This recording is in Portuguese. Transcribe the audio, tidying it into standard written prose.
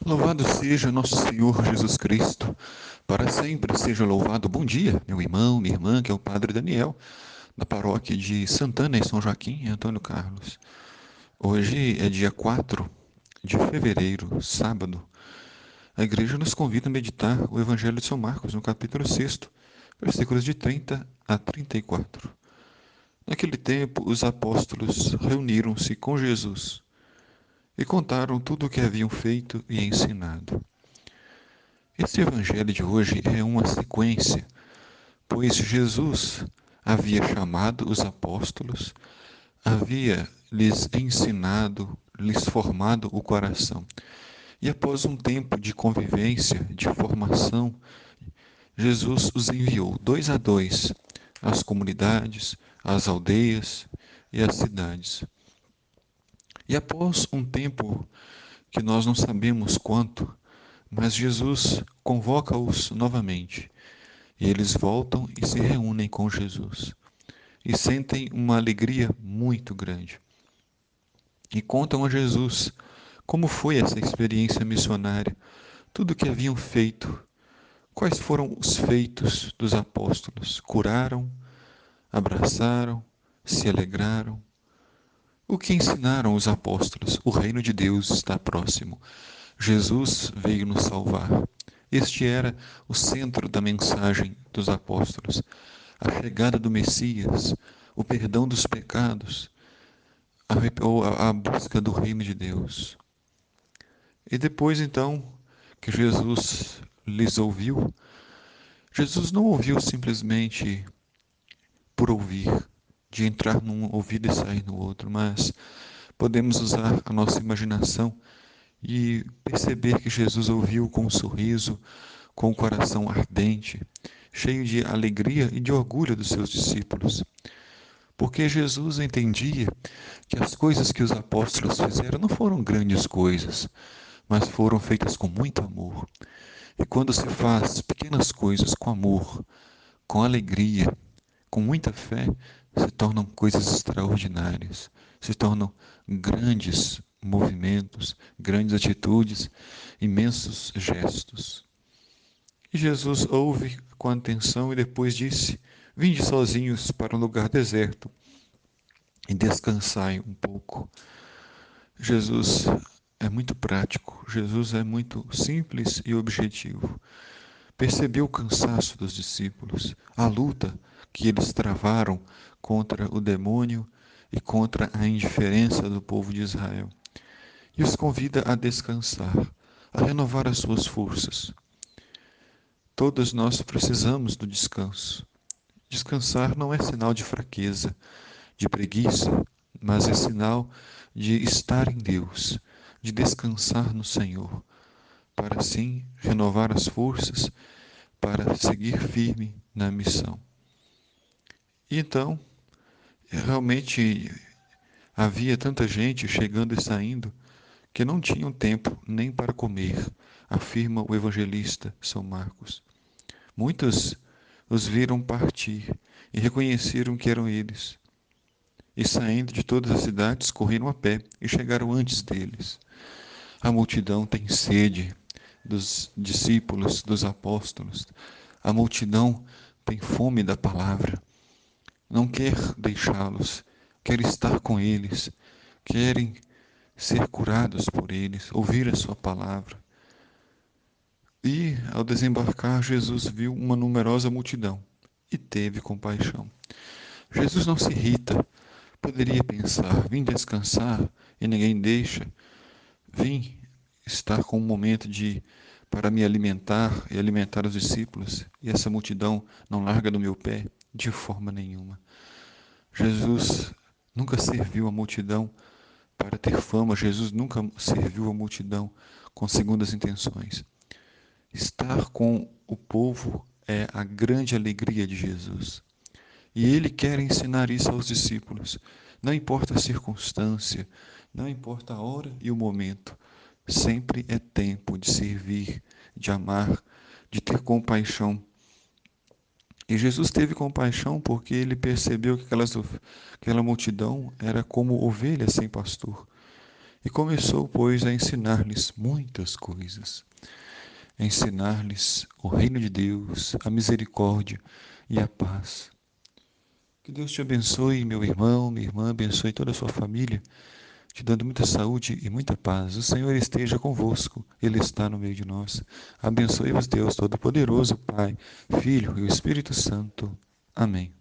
Louvado seja nosso Senhor Jesus Cristo, para sempre seja louvado. Bom dia, meu irmão, minha irmã, que é o Padre Daniel, da paróquia de Santana e São Joaquim, em Antônio Carlos. Hoje é dia 4 de fevereiro, sábado. A igreja nos convida a meditar o Evangelho de São Marcos, no capítulo 6, versículos de 30 a 34. Naquele tempo, os apóstolos reuniram-se com Jesus e contaram tudo o que haviam feito e ensinado. Esse evangelho de hoje é uma sequência, pois Jesus havia chamado os apóstolos, havia lhes ensinado, lhes formado o coração. E após um tempo de convivência, de formação, Jesus os enviou dois a dois às comunidades, às aldeias e às cidades. E após um tempo que nós não sabemos quanto, mas Jesus convoca-os novamente. E eles voltam e se reúnem com Jesus. E sentem uma alegria muito grande. E contam a Jesus como foi essa experiência missionária, tudo o que haviam feito, quais foram os feitos dos apóstolos. Curaram, abraçaram, se alegraram. O que ensinaram os apóstolos? O reino de Deus está próximo. Jesus veio nos salvar. Este era o centro da mensagem dos apóstolos. A chegada do Messias, o perdão dos pecados, a busca do reino de Deus. E depois, então, que Jesus lhes ouviu, Jesus não ouviu simplesmente por ouvir, de entrar num ouvido e sair no outro, mas podemos usar a nossa imaginação e perceber que Jesus ouviu com um sorriso, com o coração ardente, cheio de alegria e de orgulho dos seus discípulos. Porque Jesus entendia que as coisas que os apóstolos fizeram não foram grandes coisas, mas foram feitas com muito amor. E quando se faz pequenas coisas com amor, com alegria, com muita fé, se tornam coisas extraordinárias, se tornam grandes movimentos, grandes atitudes, imensos gestos. E Jesus ouve com atenção e depois disse: Vinde sozinhos para um lugar deserto e descansai um pouco. Jesus é muito prático, Jesus é muito simples e objetivo. Percebeu o cansaço dos discípulos, a luta que eles travaram contra o demônio e contra a indiferença do povo de Israel. E os convida a descansar, a renovar as suas forças. Todos nós precisamos do descanso. Descansar não é sinal de fraqueza, de preguiça, mas é sinal de estar em Deus, de descansar no Senhor, para assim renovar as forças para seguir firme na missão. E então, realmente havia tanta gente chegando e saindo que não tinham tempo nem para comer, afirma o evangelista São Marcos. Muitos os viram partir e reconheceram que eram eles. E saindo de todas as cidades, correram a pé e chegaram antes deles. A multidão tem sede dos discípulos, dos apóstolos. A multidão tem fome da palavra. Não quer deixá-los, quer estar com eles, querem ser curados por eles, ouvir a sua palavra. E, ao desembarcar, Jesus viu uma numerosa multidão e teve compaixão. Jesus não se irrita. Poderia pensar: vim descansar e ninguém deixa. Vim estar com um momento para me alimentar e alimentar os discípulos, e essa multidão não larga do meu pé de forma nenhuma. Jesus nunca serviu a multidão para ter fama, Jesus nunca serviu a multidão com segundas intenções. Estar com o povo é a grande alegria de Jesus. E ele quer ensinar isso aos discípulos. Não importa a circunstância, não importa a hora e o momento, sempre é tempo de servir, de amar, de ter compaixão. E Jesus teve compaixão porque ele percebeu que aquela multidão era como ovelhas sem pastor. E começou, pois, a ensinar-lhes muitas coisas, a ensinar-lhes o reino de Deus, a misericórdia e a paz. Que Deus te abençoe, meu irmão, minha irmã, abençoe toda a sua família, te dando muita saúde e muita paz. O Senhor esteja convosco, Ele está no meio de nós. Abençoe-vos, Deus Todo-Poderoso, Pai, Filho e o Espírito Santo. Amém.